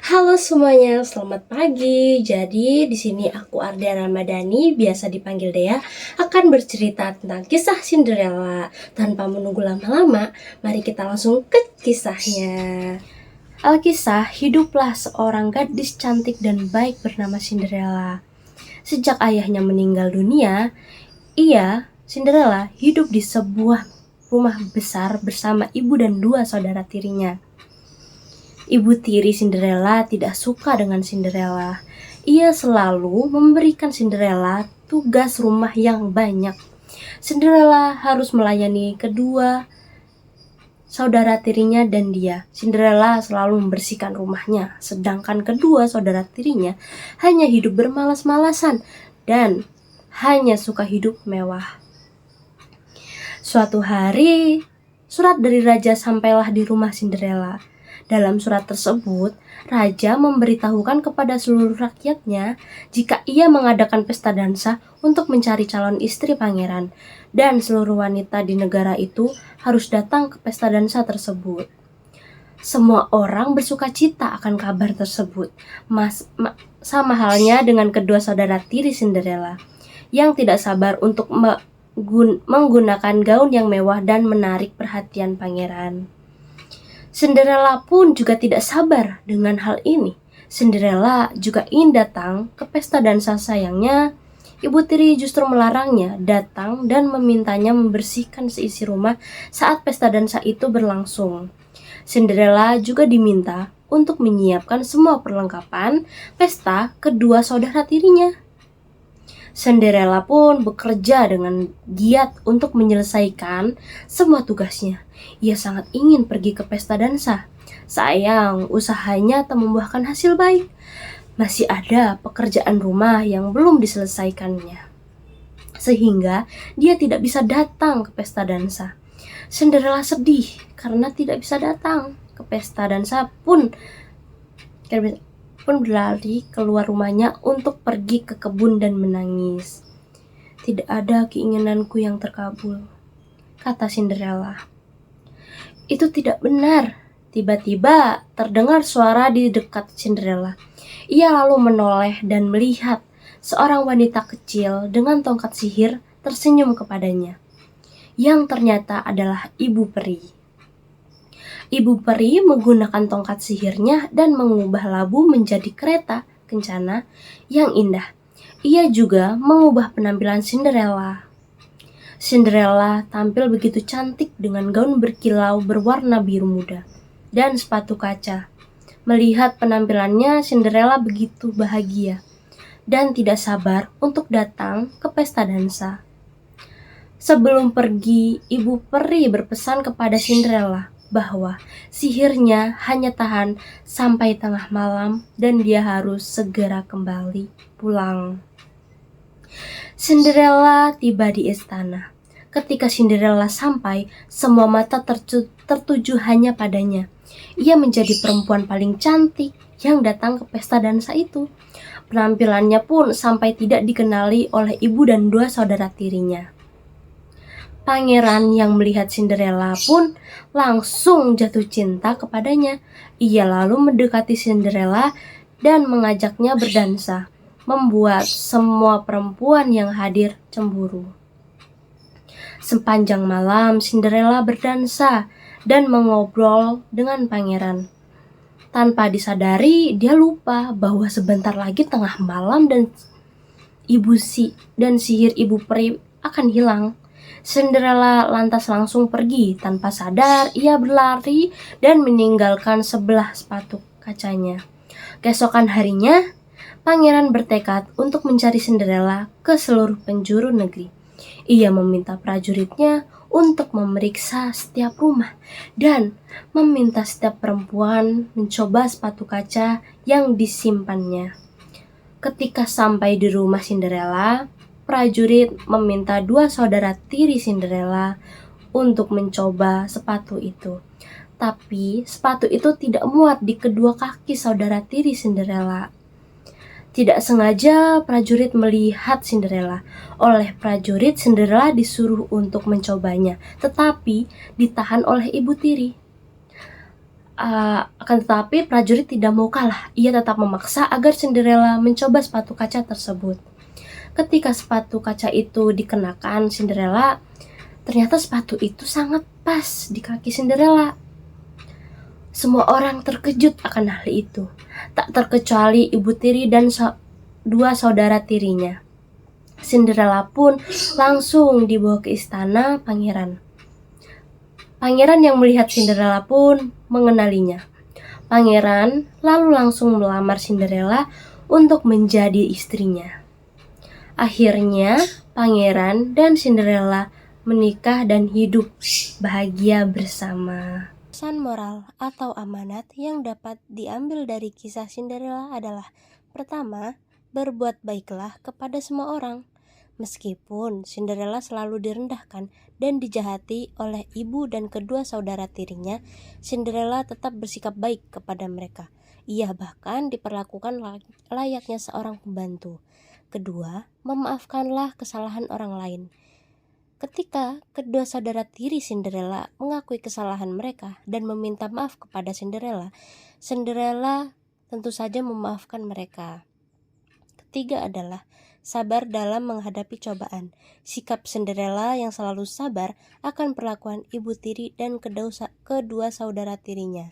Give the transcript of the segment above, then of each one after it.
Halo semuanya, selamat pagi. Jadi di sini aku Ardia Ramadhani, biasa dipanggil Dea, akan bercerita tentang kisah Cinderella. Tanpa menunggu lama-lama, mari kita langsung ke kisahnya. Alkisah, hiduplah seorang gadis cantik dan baik bernama Cinderella. Sejak ayahnya meninggal dunia, Cinderella, hidup di sebuah rumah besar bersama ibu dan dua saudara tirinya. Ibu tiri Cinderella tidak suka dengan Cinderella. Ia selalu memberikan Cinderella tugas rumah yang banyak. Cinderella harus melayani kedua saudara tirinya dan dia. Cinderella selalu membersihkan rumahnya, sedangkan kedua saudara tirinya hanya hidup bermalas-malasan dan hanya suka hidup mewah. Suatu hari, surat dari raja sampailah di rumah Cinderella. Dalam surat tersebut, raja memberitahukan kepada seluruh rakyatnya jika ia mengadakan pesta dansa untuk mencari calon istri pangeran, dan seluruh wanita di negara itu harus datang ke pesta dansa tersebut. Semua orang bersuka cita akan kabar tersebut, sama halnya dengan kedua saudara tiri Cinderella, yang tidak sabar untuk menggunakan gaun yang mewah dan menarik perhatian pangeran. Cinderella pun juga tidak sabar dengan hal ini. Cinderella juga ingin datang ke pesta dansa, sayangnya ibu tiri justru melarangnya datang dan memintanya membersihkan seisi rumah saat pesta dansa itu berlangsung. Cinderella juga diminta untuk menyiapkan semua perlengkapan pesta kedua saudara tirinya. Cinderella pun bekerja dengan giat untuk menyelesaikan semua tugasnya. Ia sangat ingin pergi ke pesta dansa. Sayang, usahanya tak membuahkan hasil baik. Masih ada pekerjaan rumah yang belum diselesaikannya, sehingga dia tidak bisa datang ke pesta dansa. Cinderella sedih karena tidak bisa datang ke pesta dansa pun berlari keluar rumahnya untuk pergi ke kebun dan menangis. Tidak ada keinginanku yang terkabul, kata Cinderella. Itu tidak benar. Tiba-tiba terdengar suara di dekat Cinderella. Ia lalu menoleh dan melihat seorang wanita kecil dengan tongkat sihir tersenyum kepadanya, yang ternyata adalah ibu peri. Ibu peri menggunakan tongkat sihirnya dan mengubah labu menjadi kereta kencana yang indah. Ia juga mengubah penampilan Cinderella. Cinderella tampil begitu cantik dengan gaun berkilau berwarna biru muda dan sepatu kaca. Melihat penampilannya, Cinderella begitu bahagia dan tidak sabar untuk datang ke pesta dansa. Sebelum pergi, ibu peri berpesan kepada Cinderella bahwa sihirnya hanya tahan sampai tengah malam dan dia harus segera kembali pulang. Cinderella tiba di istana. Ketika Cinderella sampai, semua mata tertuju hanya padanya. Ia menjadi perempuan paling cantik yang datang ke pesta dansa itu. Penampilannya pun sampai tidak dikenali oleh ibu dan dua saudara tirinya. Pangeran yang melihat Cinderella pun langsung jatuh cinta kepadanya. Ia lalu mendekati Cinderella dan mengajaknya berdansa, membuat semua perempuan yang hadir cemburu. Sepanjang malam Cinderella berdansa dan mengobrol dengan pangeran. Tanpa disadari, dia lupa bahwa sebentar lagi tengah malam dan sihir ibu peri akan hilang. Cinderella lantas langsung pergi. Tanpa sadar, ia berlari dan meninggalkan sebelah sepatu kacanya. Keesokan harinya, pangeran bertekad untuk mencari Cinderella ke seluruh penjuru negeri. Ia meminta prajuritnya untuk memeriksa setiap rumah dan meminta setiap perempuan mencoba sepatu kaca yang disimpannya. Ketika sampai di rumah Cinderella, prajurit meminta dua saudara tiri Cinderella untuk mencoba sepatu itu. Tapi sepatu itu tidak muat di kedua kaki saudara tiri Cinderella. Tidak sengaja prajurit melihat Cinderella. Oleh prajurit, Cinderella disuruh untuk mencobanya, tetapi ditahan oleh ibu tiri. Akan tetapi prajurit tidak mau kalah. Ia tetap memaksa agar Cinderella mencoba sepatu kaca tersebut. Ketika sepatu kaca itu dikenakan Cinderella, ternyata sepatu itu sangat pas di kaki Cinderella. Semua orang terkejut akan hal itu, tak terkecuali ibu tiri dan dua saudara tirinya. Cinderella pun langsung dibawa ke istana pangeran. Pangeran yang melihat Cinderella pun mengenalinya. Pangeran lalu langsung melamar Cinderella untuk menjadi istrinya. Akhirnya, pangeran dan Cinderella menikah dan hidup bahagia bersama. Pesan moral atau amanat yang dapat diambil dari kisah Cinderella adalah: pertama, berbuat baiklah kepada semua orang. Meskipun Cinderella selalu direndahkan dan dijahati oleh ibu dan kedua saudara tirinya, Cinderella tetap bersikap baik kepada mereka. Ia bahkan diperlakukan layaknya seorang pembantu. Kedua, memaafkanlah kesalahan orang lain. Ketika kedua saudara tiri Cinderella mengakui kesalahan mereka dan meminta maaf kepada Cinderella, Cinderella tentu saja memaafkan mereka. Ketiga adalah sabar dalam menghadapi cobaan. Sikap Cinderella yang selalu sabar akan perlakuan ibu tiri dan kedua saudara tirinya.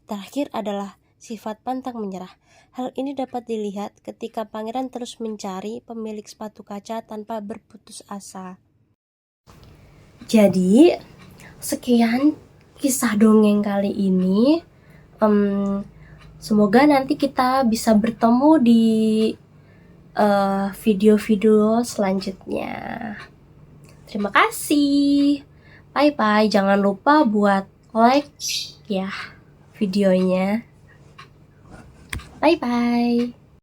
Terakhir adalah sifat pantang menyerah. Hal ini dapat dilihat ketika pangeran terus mencari pemilik sepatu kaca tanpa berputus asa. Jadi, sekian kisah dongeng kali ini. Semoga nanti kita bisa bertemu di video-video selanjutnya. Terima kasih. Bye-bye. Jangan lupa buat like ya videonya. Bye-bye.